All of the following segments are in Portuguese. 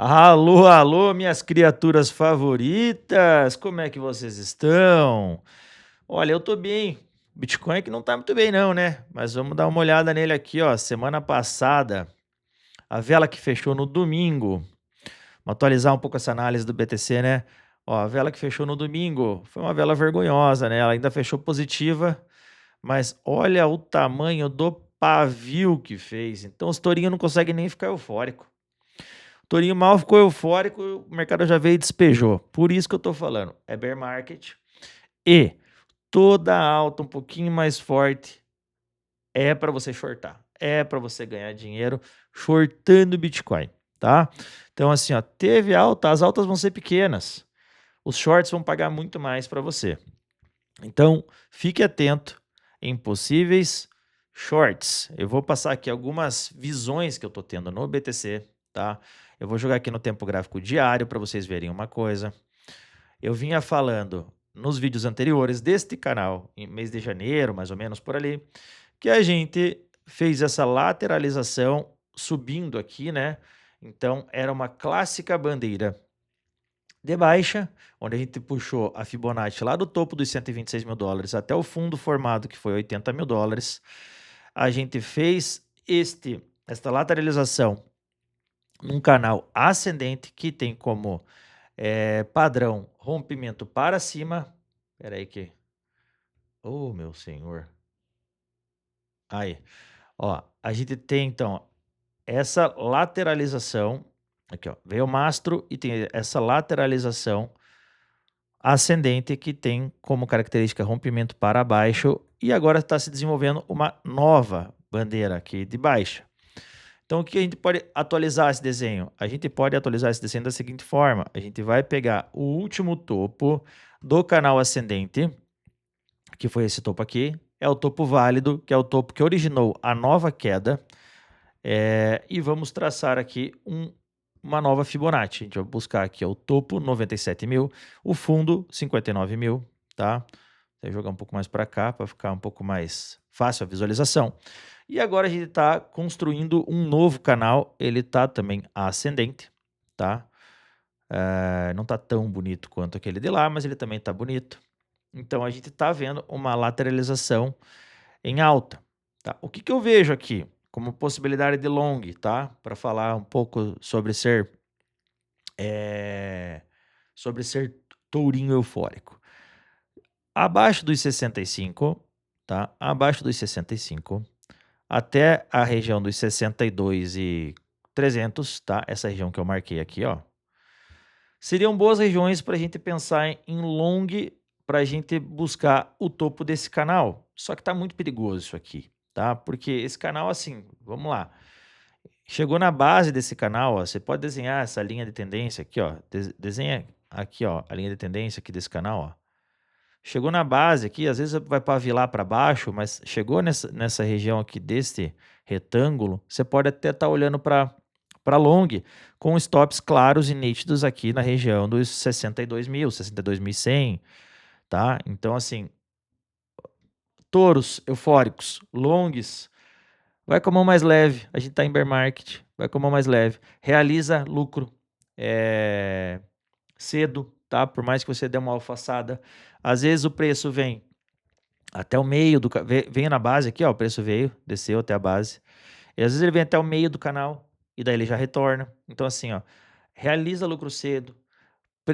Alô, alô, minhas criaturas favoritas, como é que vocês estão? Olha, eu tô bem. Bitcoin é que não tá muito bem não, né? Mas vamos dar uma olhada nele aqui, ó. Semana passada, a vela que fechou no domingo. Vamos atualizar um pouco essa análise do BTC, né? Ó, a vela que fechou no domingo foi uma vela vergonhosa, né? Ela ainda fechou positiva, mas olha o tamanho do pavio que fez. Então os tourinhos não conseguem nem ficar eufórico. Torinho mal ficou eufórico, o mercado já veio e despejou. Por isso que eu tô falando, é bear market. E toda alta um pouquinho mais forte é para você shortar, é para você ganhar dinheiro shortando Bitcoin, tá? Então assim, ó, teve alta, as altas vão ser pequenas. Os shorts vão pagar muito mais para você. Então, fique atento em possíveis shorts. Eu vou passar aqui algumas visões que eu tô tendo no BTC, tá? Eu vou jogar aqui no tempo gráfico diário para vocês verem uma coisa. Eu vinha falando nos vídeos anteriores deste canal, em mês de janeiro, mais ou menos por ali, que a gente fez essa lateralização subindo aqui, né? Então, era uma clássica bandeira de baixa, onde a gente puxou a Fibonacci lá do topo dos 126 mil dólares até o fundo formado, que foi 80 mil dólares. A gente fez esta lateralização num canal ascendente que tem como padrão rompimento para cima. Espera aí que... Oh, meu senhor. Aí, ó, a gente tem então essa lateralização, aqui ó, veio o mastro e tem essa lateralização ascendente que tem como característica rompimento para baixo e agora está se desenvolvendo uma nova bandeira aqui de baixa. Então, o que a gente pode atualizar esse desenho? A gente pode atualizar esse desenho da seguinte forma: a gente vai pegar o último topo do canal ascendente, que foi esse topo aqui, é o topo válido, que é o topo que originou a nova queda, e vamos traçar aqui uma nova Fibonacci. A gente vai buscar aqui o topo 97 mil, o fundo 59 mil, tá? Vou jogar um pouco mais para cá para ficar um pouco mais fácil a visualização. E agora a gente está construindo um novo canal, ele está também ascendente, tá? Não está tão bonito quanto aquele de lá, mas ele também está bonito. Então a gente está vendo uma lateralização em alta, tá? O que eu vejo aqui como possibilidade de long, tá? Para falar um pouco sobre ser tourinho eufórico. Abaixo dos 65, tá? Abaixo dos 65 até a região dos 62.300, tá? Essa região que eu marquei aqui, ó. Seriam boas regiões para a gente pensar em long, para a gente buscar o topo desse canal. Só que tá muito perigoso isso aqui, tá? Porque esse canal, assim, vamos lá. Chegou na base desse canal, ó, você pode desenhar essa linha de tendência aqui, ó. Desenha aqui, ó, a linha de tendência aqui desse canal, ó. Chegou na base aqui, às vezes vai pavilar para baixo, mas chegou nessa região aqui deste retângulo, você pode até estar olhando para long, com stops claros e nítidos aqui na região dos 62 mil, 62.100, tá? Então, assim, touros eufóricos, longs, vai com a mão mais leve, a gente está em bear market, vai com a mão mais leve, realiza lucro cedo, tá? Por mais que você dê uma alfaçada, às vezes o preço vem até o meio do... Vem na base aqui, ó, o preço veio, desceu até a base. E às vezes ele vem até o meio do canal e daí ele já retorna. Então assim, ó, realiza lucro cedo.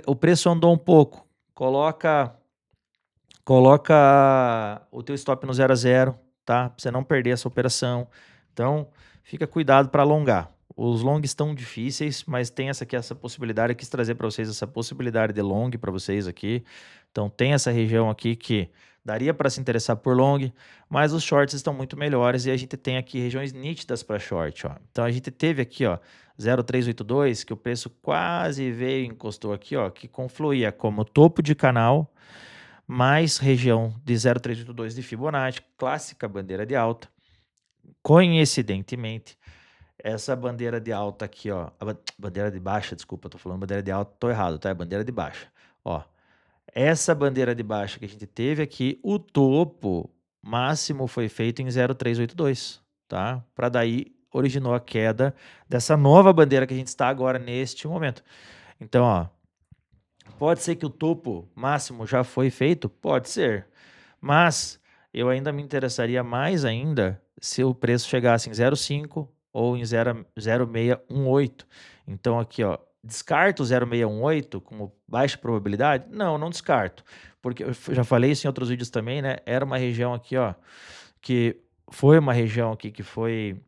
O preço andou um pouco, coloca o teu stop no 0 a 0, tá? Pra você não perder essa operação. Então, fica cuidado para alongar. Os longs estão difíceis, mas tem essa possibilidade. Eu quis trazer para vocês essa possibilidade de long para vocês aqui. Então, tem essa região aqui que daria para se interessar por long, mas os shorts estão muito melhores e a gente tem aqui regiões nítidas para short, ó. Então, a gente teve aqui, ó, 0,382, que o preço quase veio e encostou aqui, ó, que confluía como topo de canal, mais região de 0,382 de Fibonacci, clássica bandeira de alta. Coincidentemente, essa bandeira de alta aqui, ó, bandeira de baixa, desculpa, tô falando bandeira de alta, tô errado, tá? É bandeira de baixa. Ó, essa bandeira de baixa que a gente teve aqui, o topo máximo foi feito em 0,382, tá? Para daí originou a queda dessa nova bandeira que a gente está agora neste momento. Então, ó, pode ser que o topo máximo já foi feito? Pode ser. Mas eu ainda me interessaria mais ainda se o preço chegasse em 0,5 ou em 0,618. Então aqui, ó, descarto o 0,618 como baixa probabilidade? Não, não descarto, porque eu já falei isso em outros vídeos também, né? Era uma região aqui, ó, que foi uma região aqui que foi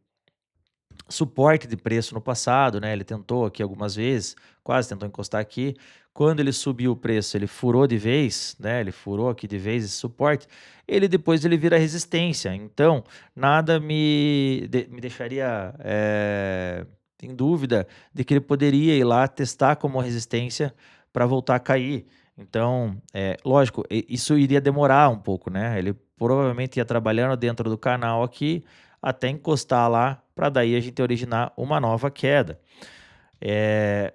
suporte de preço no passado, né? Ele tentou aqui algumas vezes, quase tentou encostar aqui. Quando ele subiu o preço, ele furou de vez, né? Ele furou aqui de vez esse suporte. Ele vira resistência. Então, nada me deixaria em dúvida de que ele poderia ir lá testar como resistência para voltar a cair. Então, lógico, isso iria demorar um pouco, né? Ele provavelmente ia trabalhando dentro do canal aqui até encostar lá, para daí a gente originar uma nova queda.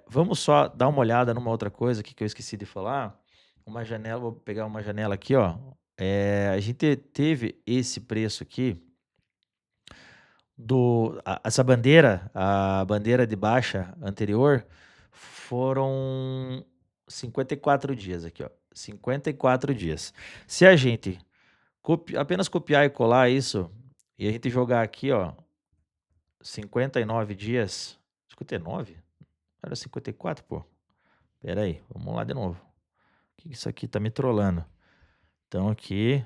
Vamos só dar uma olhada numa outra coisa aqui que eu esqueci de falar. Uma janela, vou pegar uma janela aqui, ó. A gente teve esse preço aqui essa bandeira, a bandeira de baixa anterior, foram 54 dias aqui, ó. 54 dias. Se a gente apenas copiar e colar isso e a gente jogar aqui, ó, 59 dias. 59? Era 54, pô. Pera aí, vamos lá de novo. Que isso aqui tá me trollando? Então aqui,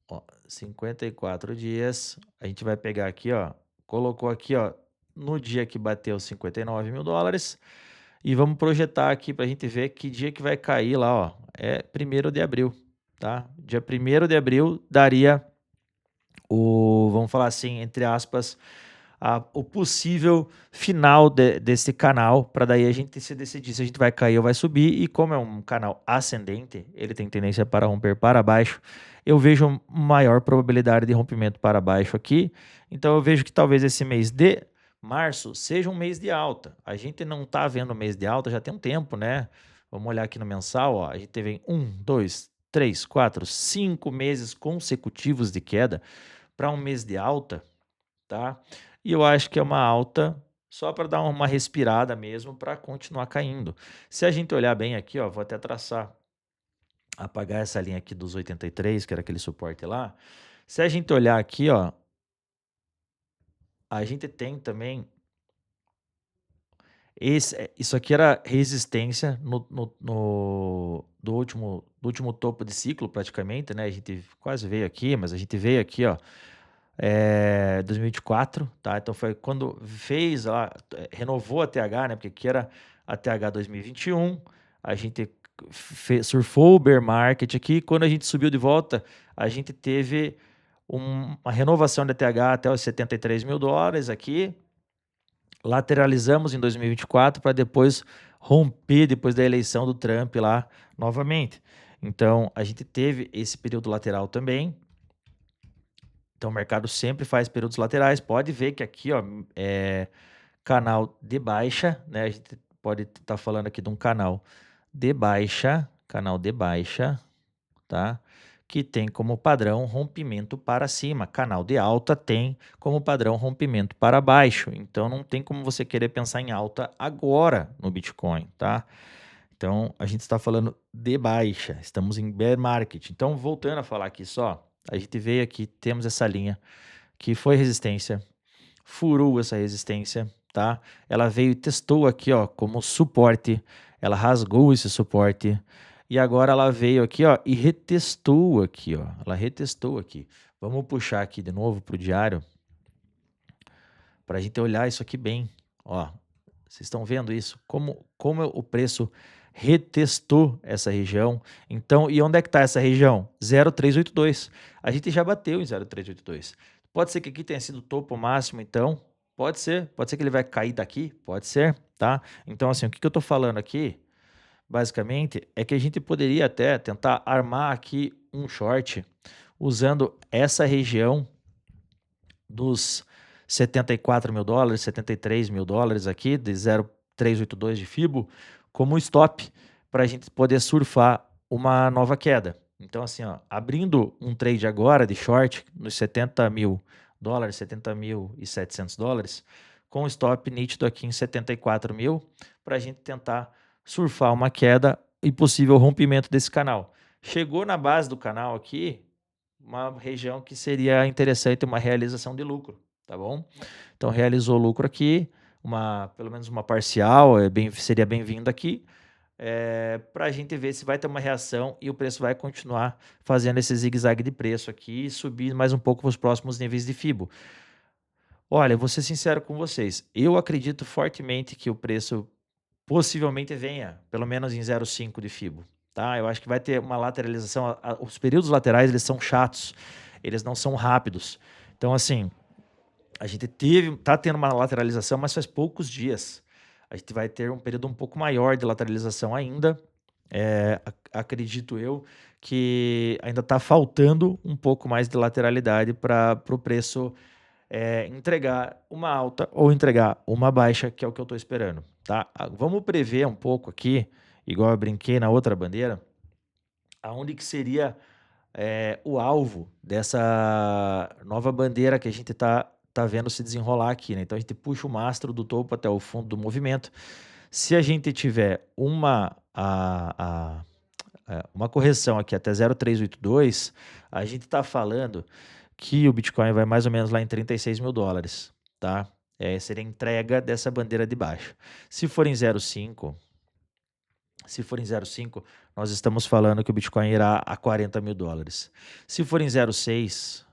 ó, 54 dias. A gente vai pegar aqui, ó. Colocou aqui, ó, no dia que bateu 59 mil dólares. E vamos projetar aqui pra gente ver que dia que vai cair lá, ó. É 1º de abril, tá? Dia 1º de abril daria vamos falar assim, entre aspas, o possível final desse canal, para daí a gente se decidir se a gente vai cair ou vai subir. E como é um canal ascendente, ele tem tendência para romper para baixo, eu vejo maior probabilidade de rompimento para baixo aqui. Então eu vejo que talvez esse mês de março seja um mês de alta. A gente não está vendo mês de alta já tem um tempo, né? Vamos olhar aqui no mensal, ó. A gente teve 1, 2, 3, 4, 5 meses consecutivos de queda para um mês de alta, tá? E eu acho que é uma alta só para dar uma respirada mesmo, para continuar caindo. Se a gente olhar bem aqui, ó, vou até traçar, apagar essa linha aqui dos 83, que era aquele suporte lá. Se a gente olhar aqui, ó, a gente tem também isso aqui era resistência do último topo de ciclo praticamente, né? A gente quase veio aqui, mas a gente veio aqui, ó, 2024, tá? Então foi quando fez lá, renovou a TH, né? Porque aqui era a TH 2021, a gente surfou o bear market aqui. Quando a gente subiu de volta, a gente teve uma renovação da TH até os 73 mil dólares aqui. Lateralizamos em 2024 para depois romper depois da eleição do Trump lá novamente. Então a gente teve esse período lateral também. Então o mercado sempre faz períodos laterais. Pode ver que aqui, ó, é canal de baixa, né? A gente pode estar falando aqui de um canal de baixa, tá? Que tem como padrão rompimento para cima. Canal de alta tem como padrão rompimento para baixo. Então não tem como você querer pensar em alta agora no Bitcoin, tá? Então a gente está falando de baixa, estamos em bear market. Então voltando a falar aqui só, a gente veio aqui, temos essa linha que foi resistência, furou essa resistência, tá? Ela veio e testou aqui, ó, como suporte, ela rasgou esse suporte e agora ela veio aqui, ó, e retestou aqui, ó. Ela retestou aqui. Vamos puxar aqui de novo para o diário para a gente olhar isso aqui bem, ó. Vocês estão vendo isso? Como o preço retestou essa região. Então, e onde é que está essa região? 0,382. A gente já bateu em 0,382. Pode ser que aqui tenha sido o topo máximo, então. Pode ser que ele vai cair daqui, pode ser, tá? Então, assim, o que eu estou falando aqui, basicamente, é que a gente poderia até tentar armar aqui um short usando essa região dos 74 mil dólares, 73 mil dólares aqui, de 0,382 de FIBO, como stop, para a gente poder surfar uma nova queda. Então, assim, ó, abrindo um trade agora de short nos 70 mil dólares, 70.700 dólares, com stop nítido aqui em 74 mil, para a gente tentar surfar uma queda e possível rompimento desse canal. Chegou na base do canal aqui, uma região que seria interessante uma realização de lucro, tá bom? Então realizou lucro aqui, pelo menos uma parcial, seria bem-vindo aqui, para a gente ver se vai ter uma reação e o preço vai continuar fazendo esse zigue-zague de preço aqui e subir mais um pouco para os próximos níveis de FIBO. Olha, vou ser sincero com vocês, eu acredito fortemente que o preço possivelmente venha, pelo menos em 0,5 de FIBO, tá? Eu acho que vai ter uma lateralização, os períodos laterais eles são chatos, eles não são rápidos. Então, assim, a gente tá tendo uma lateralização, mas faz poucos dias. A gente vai ter um período um pouco maior de lateralização ainda. Acredito eu que ainda está faltando um pouco mais de lateralidade para o preço entregar uma alta ou entregar uma baixa, que é o que eu estou esperando, tá? Vamos prever um pouco aqui, igual eu brinquei na outra bandeira, aonde que seria o alvo dessa nova bandeira que a gente tá vendo se desenrolar aqui, né? Então a gente puxa o mastro do topo até o fundo do movimento. Se a gente tiver uma correção aqui até 0,382, a gente está falando que o Bitcoin vai mais ou menos lá em 36 mil dólares, tá? Seria a entrega dessa bandeira de baixo. Se for em 0,5, nós estamos falando que o Bitcoin irá a 40 mil dólares. Se for em 0,6,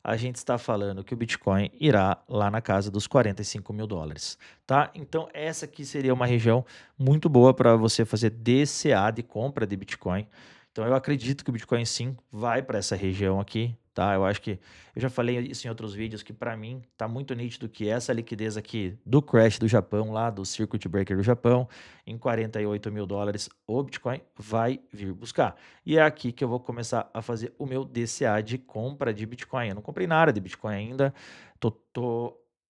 a gente está falando que o Bitcoin irá lá na casa dos 45 mil dólares, tá? Então, essa aqui seria uma região muito boa para você fazer DCA de compra de Bitcoin. Então, eu acredito que o Bitcoin sim vai para essa região aqui, tá? Eu acho que eu já falei isso em outros vídeos que para mim tá muito nítido que essa liquidez aqui do crash do Japão, lá do Circuit Breaker do Japão, em 48 mil dólares, o Bitcoin vai vir buscar. E é aqui que eu vou começar a fazer o meu DCA de compra de Bitcoin. Eu não comprei nada de Bitcoin ainda,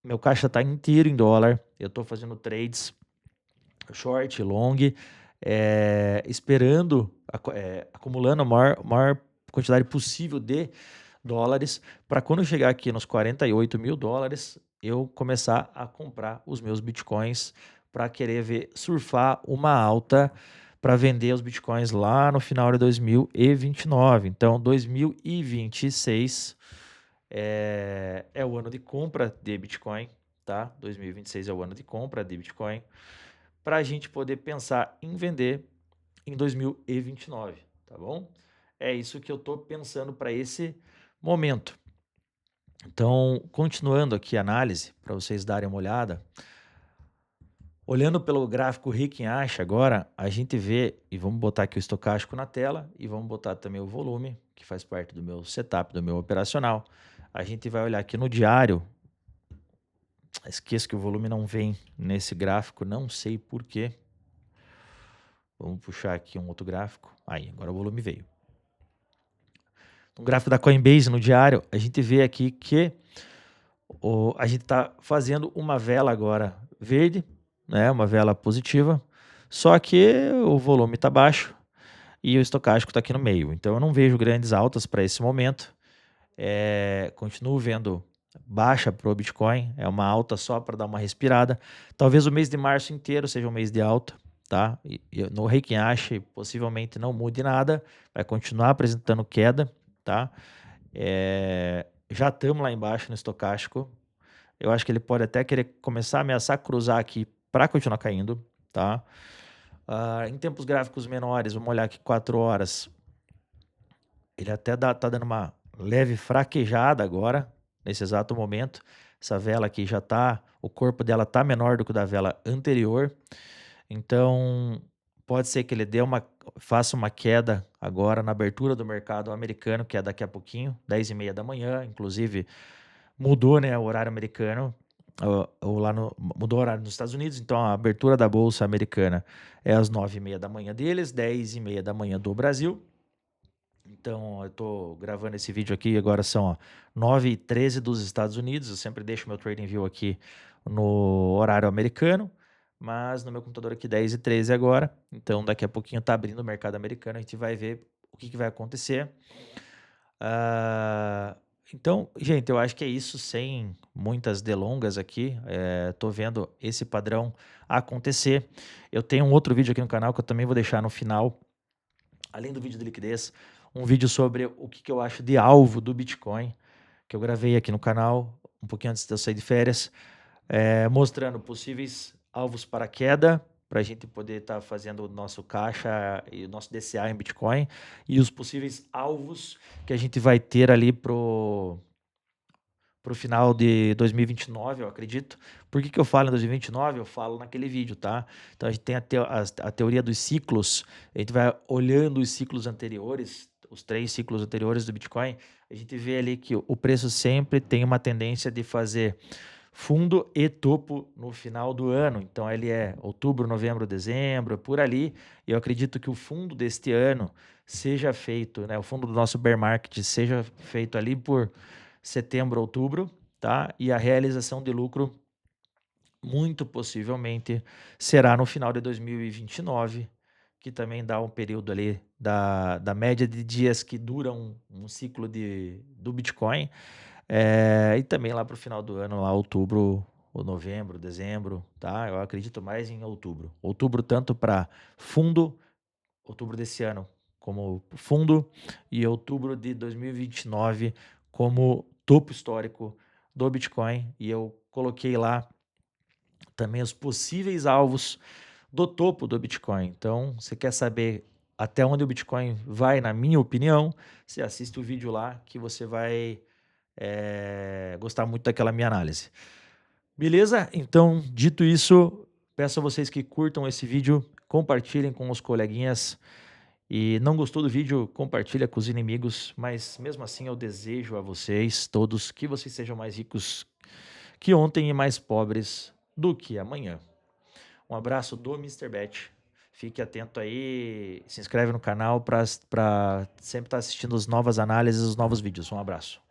meu caixa está inteiro em dólar, eu estou fazendo trades short, long, esperando, acumulando a maior quantidade possível de dólares, para quando eu chegar aqui nos 48 mil dólares, eu começar a comprar os meus bitcoins para querer ver surfar uma alta para vender os bitcoins lá no final de 2029. Então, 2026 é o ano de compra de Bitcoin, tá? 2026 é o ano de compra de Bitcoin, para a gente poder pensar em vender em 2029, tá bom? É isso que eu estou pensando para esse momento. Então, continuando aqui a análise, para vocês darem uma olhada, olhando pelo gráfico Rick Acha agora, a gente vê, e vamos botar aqui o estocástico na tela, e vamos botar também o volume, que faz parte do meu setup, do meu operacional. A gente vai olhar aqui no diário, esqueço que o volume não vem nesse gráfico, não sei por quê. Vamos puxar aqui um outro gráfico. Aí, agora o volume veio. No gráfico da Coinbase, no diário, a gente vê aqui que a gente está fazendo uma vela agora verde, né, uma vela positiva, só que o volume está baixo e o estocástico está aqui no meio. Então eu não vejo grandes altas para esse momento. Continuo vendo baixa para o Bitcoin, é uma alta só para dar uma respirada. Talvez o mês de março inteiro seja um mês de alta, tá? E no Heikin Ashi possivelmente não mude nada, vai continuar apresentando queda, tá? Já estamos lá embaixo no estocástico. Eu acho que ele pode até querer começar a ameaçar cruzar aqui para continuar caindo, tá? Em tempos gráficos menores, vamos olhar aqui 4 horas. Ele até tá dando uma leve fraquejada agora, nesse exato momento. Essa vela aqui já tá, o corpo dela tá menor do que o da vela anterior. Então, pode ser que ele faça uma queda agora na abertura do mercado americano, que é daqui a pouquinho, 10h30 da manhã. Inclusive, mudou, né, o horário americano, mudou o horário nos Estados Unidos. Então, a abertura da Bolsa Americana é às 9h30 da manhã deles, 10h30 da manhã do Brasil. Então, eu tô gravando esse vídeo aqui, agora são 9h13 dos Estados Unidos. Eu sempre deixo meu TradingView aqui no horário americano, mas no meu computador aqui 10h13 agora. Então, daqui a pouquinho tá abrindo o mercado americano, a gente vai ver o que vai acontecer. Então, gente, eu acho que é isso, sem muitas delongas aqui. Tô vendo esse padrão acontecer. Eu tenho um outro vídeo aqui no canal que eu também vou deixar no final, além do vídeo de liquidez, um vídeo sobre o que eu acho de alvo do Bitcoin, que eu gravei aqui no canal, um pouquinho antes de eu sair de férias, mostrando possíveis alvos para queda, para a gente poder estar fazendo o nosso caixa e o nosso DCA em Bitcoin, e os possíveis alvos que a gente vai ter ali pro final de 2029, eu acredito. Por que eu falo em 2029? Eu falo naquele vídeo, tá? Então a gente tem a teoria dos ciclos, a gente vai olhando os ciclos anteriores, os 3 ciclos anteriores do Bitcoin, a gente vê ali que o preço sempre tem uma tendência de fazer fundo e topo no final do ano. Então ele é outubro, novembro, dezembro, por ali. Eu acredito que o fundo deste ano seja feito, né? O fundo do nosso bear market seja feito ali por setembro, outubro, tá? E a realização de lucro muito possivelmente será no final de 2029, que também dá um período ali da média de dias que dura um ciclo do Bitcoin. E também lá para o final do ano, lá outubro, ou novembro, dezembro, tá? Eu acredito mais em outubro. Outubro tanto para fundo, outubro desse ano como fundo, e outubro de 2029 como topo histórico do Bitcoin. E eu coloquei lá também os possíveis alvos do topo do Bitcoin. Então, você quer saber até onde o Bitcoin vai, na minha opinião, você assiste o vídeo lá que você vai gostar muito daquela minha análise. Beleza? Então, dito isso, peço a vocês que curtam esse vídeo, compartilhem com os coleguinhas. E não gostou do vídeo, compartilha com os inimigos. Mas mesmo assim, eu desejo a vocês todos que vocês sejam mais ricos que ontem e mais pobres do que amanhã. Um abraço do Mr. Bet. Fique atento aí, se inscreve no canal para sempre estar assistindo as novas análises, os novos vídeos. Um abraço.